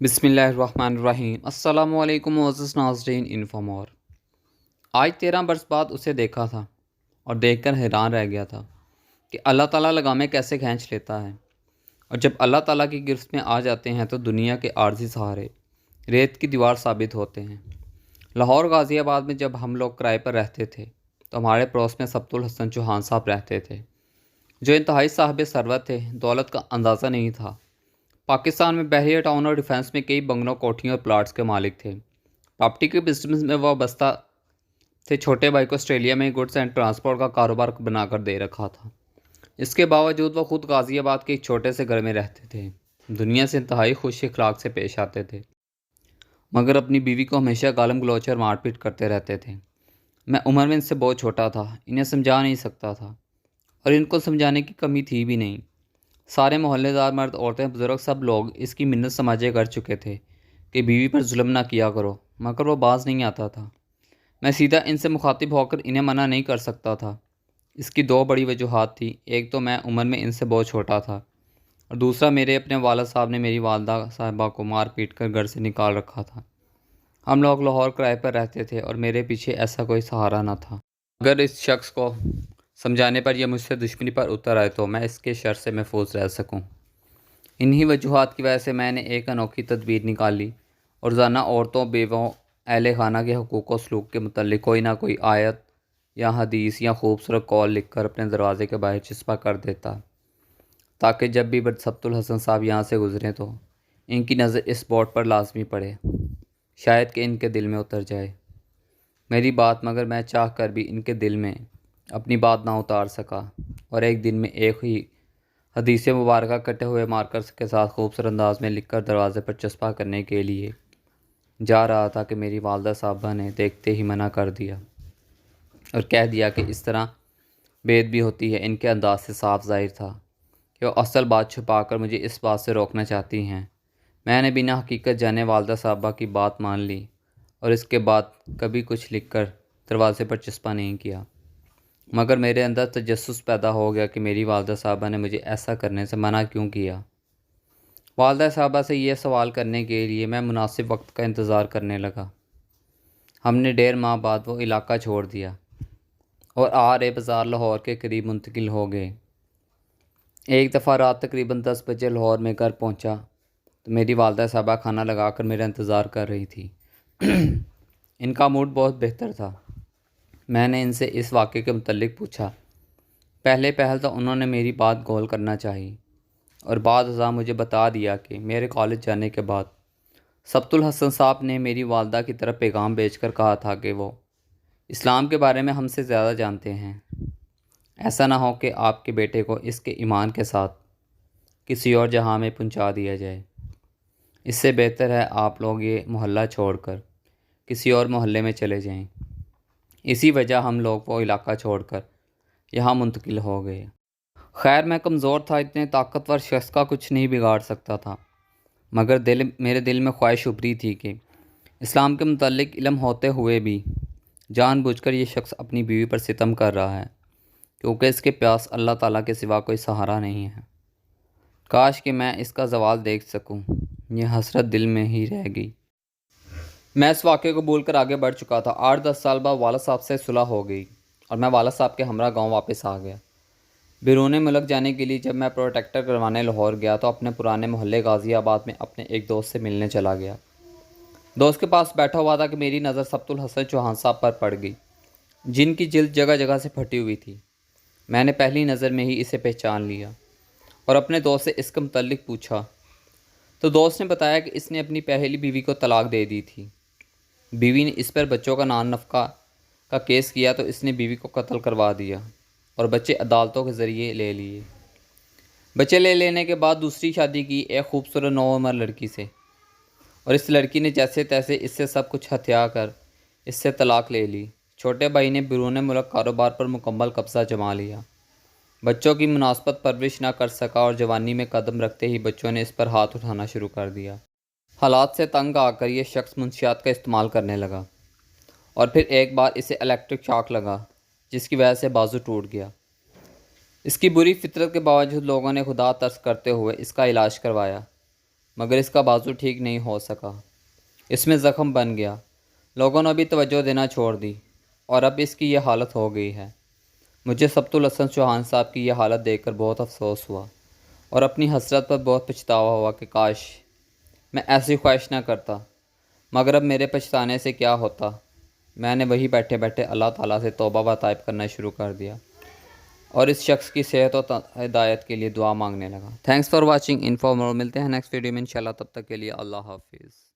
بسم اللہ الرحمن الرحیم۔ السلام علیکم معزز ناظرین، انفامور۔ آج 13 برس بعد اسے دیکھا تھا اور دیکھ کر حیران رہ گیا تھا کہ اللہ تعالیٰ لگامیں کیسے کھینچ لیتا ہے، اور جب اللہ تعالیٰ کی گرفت میں آ جاتے ہیں تو دنیا کے عارضی سہارے ریت کی دیوار ثابت ہوتے ہیں۔ لاہور غازی آباد میں جب ہم لوگ کرائے پر رہتے تھے تو ہمارے پڑوس میں سبت الحسن چوہان صاحب رہتے تھے، جو انتہائی صاحب ثروت تھے۔ دولت کا اندازہ نہیں تھا۔ پاکستان میں بحریہ ٹاؤن اور ڈیفنس میں کئی بنگلوں، کوٹھیوں اور پلاٹس کے مالک تھے۔ پراپرٹی کے بزنس میں وابستہ تھے۔ چھوٹے بھائی کو آسٹریلیا میں گڈس اینڈ ٹرانسپورٹ کا کاروبار بنا کر دے رکھا تھا۔ اس کے باوجود وہ خود غازی آباد کے ایک چھوٹے سے گھر میں رہتے تھے۔ دنیا سے انتہائی خوش اخلاق سے پیش آتے تھے، مگر اپنی بیوی کو ہمیشہ گالم گلوچ اور مار پیٹ کرتے رہتے تھے۔ میں عمر میں ان سے بہت چھوٹا تھا، انہیں سمجھا نہیں سکتا تھا، اور ان کو سمجھانے کی کمی تھی بھی نہیں۔ سارے محلے دار، مرد، عورتیں، بزرگ، سب لوگ اس کی منت سماجھے کر چکے تھے کہ بیوی پر ظلم نہ کیا کرو، مگر وہ باز نہیں آتا تھا۔ میں سیدھا ان سے مخاطب ہو کر انہیں منع نہیں کر سکتا تھا۔ اس کی دو بڑی وجوہات تھیں۔ ایک تو میں عمر میں ان سے بہت چھوٹا تھا، اور دوسرا میرے اپنے والد صاحب نے میری والدہ صاحبہ کو مار پیٹ کر گھر سے نکال رکھا تھا۔ ہم لوگ لاہور کرائے پر رہتے تھے اور میرے پیچھے ایسا کوئی سہارا نہ تھا۔ اگر اس شخص کو سمجھانے پر یا مجھ سے دشمنی پر اتر آئے تو میں اس کے شر سے محفوظ رہ سکوں۔ انہی وجوہات کی وجہ سے میں نے ایک انوکھی تدبیر نکالی اور روزانہ عورتوں، بیووں، اہل خانہ کے حقوق و سلوک کے متعلق کوئی نہ کوئی آیت یا حدیث یا خوبصورت قول لکھ کر اپنے دروازے کے باہر چسپاں کر دیتا، تاکہ جب بھی سبت الحسن صاحب یہاں سے گزریں تو ان کی نظر اس بورڈ پر لازمی پڑے، شاید کہ ان کے دل میں اتر جائے میری بات۔ مگر میں چاہ کر بھی ان کے دل میں اپنی بات نہ اتار سکا، اور ایک دن میں ایک ہی حدیث مبارکہ کٹے ہوئے مارکرز کے ساتھ خوبصورت انداز میں لکھ کر دروازے پر چسپاں کرنے کے لیے جا رہا تھا کہ میری والدہ صاحبہ نے دیکھتے ہی منع کر دیا اور کہہ دیا کہ اس طرح بے ادبی ہوتی ہے۔ ان کے انداز سے صاف ظاہر تھا کہ وہ اصل بات چھپا کر مجھے اس بات سے روکنا چاہتی ہیں۔ میں نے بنا حقیقت جانے والدہ صاحبہ کی بات مان لی اور اس کے بعد کبھی کچھ لکھ کر دروازے پر چسپاں نہیں کیا، مگر میرے اندر تجسس پیدا ہو گیا کہ میری والدہ صاحبہ نے مجھے ایسا کرنے سے منع کیوں کیا۔ والدہ صاحبہ سے یہ سوال کرنے کے لیے میں مناسب وقت کا انتظار کرنے لگا۔ ہم نے 1.5 ماہ بعد وہ علاقہ چھوڑ دیا اور آرے بازار لاہور کے قریب منتقل ہو گئے۔ ایک دفعہ رات تقریباً 10 بجے لاہور میں گھر پہنچا تو میری والدہ صاحبہ کھانا لگا کر میرا انتظار کر رہی تھی۔ ان کا موڈ بہت بہتر تھا۔ میں نے ان سے اس واقعے کے متعلق پوچھا۔ پہلے پہل تو انہوں نے میری بات غور کرنا چاہی اور بعد ازاں مجھے بتا دیا کہ میرے کالج جانے کے بعد سبت الحسن صاحب نے میری والدہ کی طرف پیغام بھیج کر کہا تھا کہ وہ اسلام کے بارے میں ہم سے زیادہ جانتے ہیں۔ ایسا نہ ہو کہ آپ کے بیٹے کو اس کے ایمان کے ساتھ کسی اور جہاں میں پہنچا دیا جائے۔ اس سے بہتر ہے آپ لوگ یہ محلہ چھوڑ کر کسی اور محلے میں چلے جائیں۔ اسی وجہ ہم لوگ وہ علاقہ چھوڑ کر یہاں منتقل ہو گئے۔ خیر میں کمزور تھا، اتنے طاقتور شخص کا کچھ نہیں بگاڑ سکتا تھا، مگر میرے دل میں خواہش ابھری تھی کہ اسلام کے متعلق علم ہوتے ہوئے بھی جان بوجھ کر یہ شخص اپنی بیوی پر ستم کر رہا ہے، کیونکہ اس کے پاس اللہ تعالیٰ کے سوا کوئی سہارا نہیں ہے۔ کاش کہ میں اس کا زوال دیکھ سکوں۔ یہ حسرت دل میں ہی رہ گئی۔ میں اس واقعے کو بھول کر آگے بڑھ چکا تھا۔ 8-10 سال بعد والد صاحب سے صلح ہو گئی اور میں والد صاحب کے ہمراہ گاؤں واپس آ گیا۔ بیرون ملک جانے کے لیے جب میں پروٹیکٹر کروانے لاہور گیا تو اپنے پرانے محلے غازی آباد میں اپنے ایک دوست سے ملنے چلا گیا۔ دوست کے پاس بیٹھا ہوا تھا کہ میری نظر سبت الحسن چوہان صاحب پر پڑ گئی، جن کی جلد جگہ جگہ سے پھٹی ہوئی تھی۔ میں نے پہلی نظر میں ہی اسے پہچان لیا اور اپنے دوست سے اس کے متعلق پوچھا تو دوست نے بتایا کہ اس نے اپنی پہلی بیوی کو طلاق دے دی تھی۔ بیوی نے اس پر بچوں کا نان نفقہ کا کیس کیا تو اس نے بیوی کو قتل کروا دیا اور بچے عدالتوں کے ذریعے لے لیے۔ بچے لے لینے کے بعد دوسری شادی کی ایک خوبصورت نوعمر لڑکی سے، اور اس لڑکی نے جیسے تیسے اس سے سب کچھ ہتھیا کر اس سے طلاق لے لی۔ چھوٹے بھائی نے بیرون ملک کاروبار پر مکمل قبضہ جما لیا۔ بچوں کی مناسبت پرورش نہ کر سکا اور جوانی میں قدم رکھتے ہی بچوں نے اس پر ہاتھ اٹھانا شروع کر دیا۔ حالات سے تنگ آ کر یہ شخص منشیات کا استعمال کرنے لگا اور پھر ایک بار اسے الیکٹرک شاک لگا جس کی وجہ سے بازو ٹوٹ گیا۔ اس کی بری فطرت کے باوجود لوگوں نے خدا ترس کرتے ہوئے اس کا علاج کروایا، مگر اس کا بازو ٹھیک نہیں ہو سکا، اس میں زخم بن گیا۔ لوگوں نے بھی توجہ دینا چھوڑ دی اور اب اس کی یہ حالت ہو گئی ہے۔ مجھے سبت الحسن چوہان صاحب کی یہ حالت دیکھ کر بہت افسوس ہوا اور اپنی حسرت پر بہت پچھتاوا ہوا کہ کاش میں ایسی خواہش نہ کرتا، مگر اب میرے پچھتانے سے کیا ہوتا۔ میں نے وہی بیٹھے بیٹھے اللہ تعالیٰ سے توبہ و طائب کرنا شروع کر دیا اور اس شخص کی صحت و ہدایت کے لیے دعا مانگنے لگا۔ تھینکس فار واچنگ انفارمر، ملتے ہیں نیکسٹ ویڈیو میں انشاءاللہ، تب تک کے لیے اللہ حافظ۔